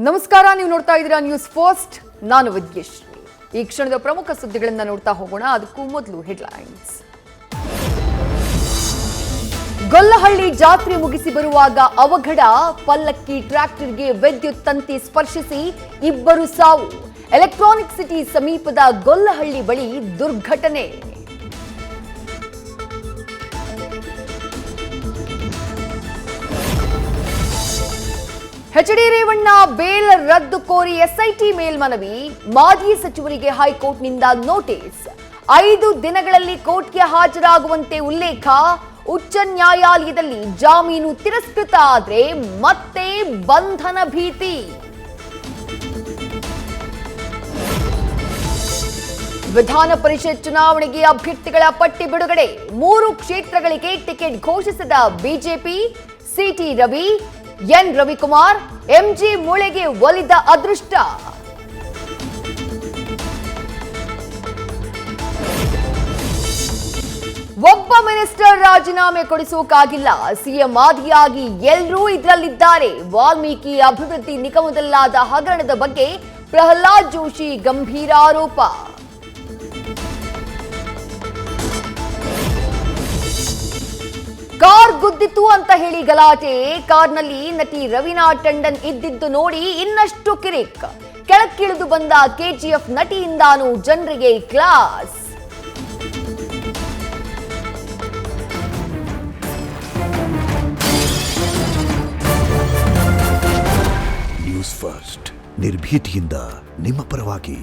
ನಮಸ್ಕಾರ, ನೀವು ನೋಡ್ತಾ ಇದ್ದೀರಾ ನ್ಯೂಸ್ ಫಸ್ಟ್. ನಾನು ವಿದ್ಯಶ್ರೀ. ಈ ಕ್ಷಣದ ಪ್ರಮುಖ ಸುದ್ದಿಗಳನ್ನು ನೋಡ್ತಾ ಹೋಗೋಣ. ಅದಕ್ಕೂ ಮೊದಲು ಹೆಡ್ಲೈನ್ಸ್. ಗೊಲ್ಲಹಳ್ಳಿ ಜಾತ್ರೆ ಮುಗಿಸಿ ಬರುವಾಗ ಅವಘಡ, ಪಲ್ಲಕ್ಕಿ ಟ್ರ್ಯಾಕ್ಟರ್ಗೆ ವಿದ್ಯುತ್ ತಂತಿ ಸ್ಪರ್ಶಿಸಿ ಇಬ್ಬರು ಸಾವು. ಎಲೆಕ್ಟ್ರಾನಿಕ್ ಸಿಟಿ ಸಮೀಪದ ಗೊಲ್ಲಹಳ್ಳಿ ಬಳಿ ದುರ್ಘಟನೆ. ಎಚ್ ಡಿ ರೇವಣ್ಣ ಬೇಲ್ ರದ್ದು ಕೋರಿ ಎಸ್ಐಟಿ ಮೇಲ್ಮನವಿ, ಮಾಜಿ ಸಚಿವರಿಗೆ ಹೈಕೋರ್ಟ್ನಿಂದ ನೋಟಿಸ್. 5 ದಿನಗಳಲ್ಲಿ ಕೋರ್ಟ್ಗೆ ಹಾಜರಾಗುವಂತೆ ಉಲ್ಲೇಖ. ಉಚ್ಚ ನ್ಯಾಯಾಲಯದಲ್ಲಿ ಜಾಮೀನು ತಿರಸ್ಕೃತ ಆದರೆ ಮತ್ತೆ ಬಂಧನ ಭೀತಿ. ವಿಧಾನ ಪರಿಷತ್ ಚುನಾವಣೆಗೆ ಅಭ್ಯರ್ಥಿಗಳ ಪಟ್ಟಿ ಬಿಡುಗಡೆ. 3 ಕ್ಷೇತ್ರಗಳಿಗೆ ಟಿಕೆಟ್ ಘೋಷಿಸಿದ BJP. C T Ravi, N Ravikumar, M G ಮೂಳೆಗೆ ಒಲಿದ ಅದೃಷ್ಟ. ಒಬ್ಬ ಮಿನಿಸ್ಟರ್ ರಾಜೀನಾಮೆ ಕೊಡಿಸೋಕಾಗಿಲ್ಲ. ಸಿಎಂ ಆದಿಯಾಗಿ ಎಲ್ಲರೂ ಇದರಲ್ಲಿದ್ದಾರೆ. ವಾಲ್ಮೀಕಿ ಅಭಿವೃದ್ಧಿ ನಿಗಮದಲ್ಲಾದ ಹಗರಣದ ಬಗ್ಗೆ ಪ್ರಹ್ಲಾದ್ ಜೋಶಿ ಗಂಭೀರ ಆರೋಪ. ಕಾರ್ ಗುದ್ದಿತು ಅಂತ ಹೇಳಿ ಗಲಾಟೆ. ಕಾರ್ನಲ್ಲಿ ನಟಿ ರವೀನಾ ಟಂಡನ್ ಇದ್ದಿದ್ದು ನೋಡಿ ಇನ್ನಷ್ಟು ಕಿರಿಕ್. ಕೆಳಕ್ಕಿಳಿದು ಬಂದ ಕೆಜಿಎಫ್ ನಟಿಯಿಂದಾನು ಜನರಿಗೆ ಕ್ಲಾಸ್. ನ್ಯೂಸ್ ಫಸ್ಟ್, ನಿರ್ಭೀತಿಯಿಂದ ನಿಮ್ಮ ಪರವಾಗಿ.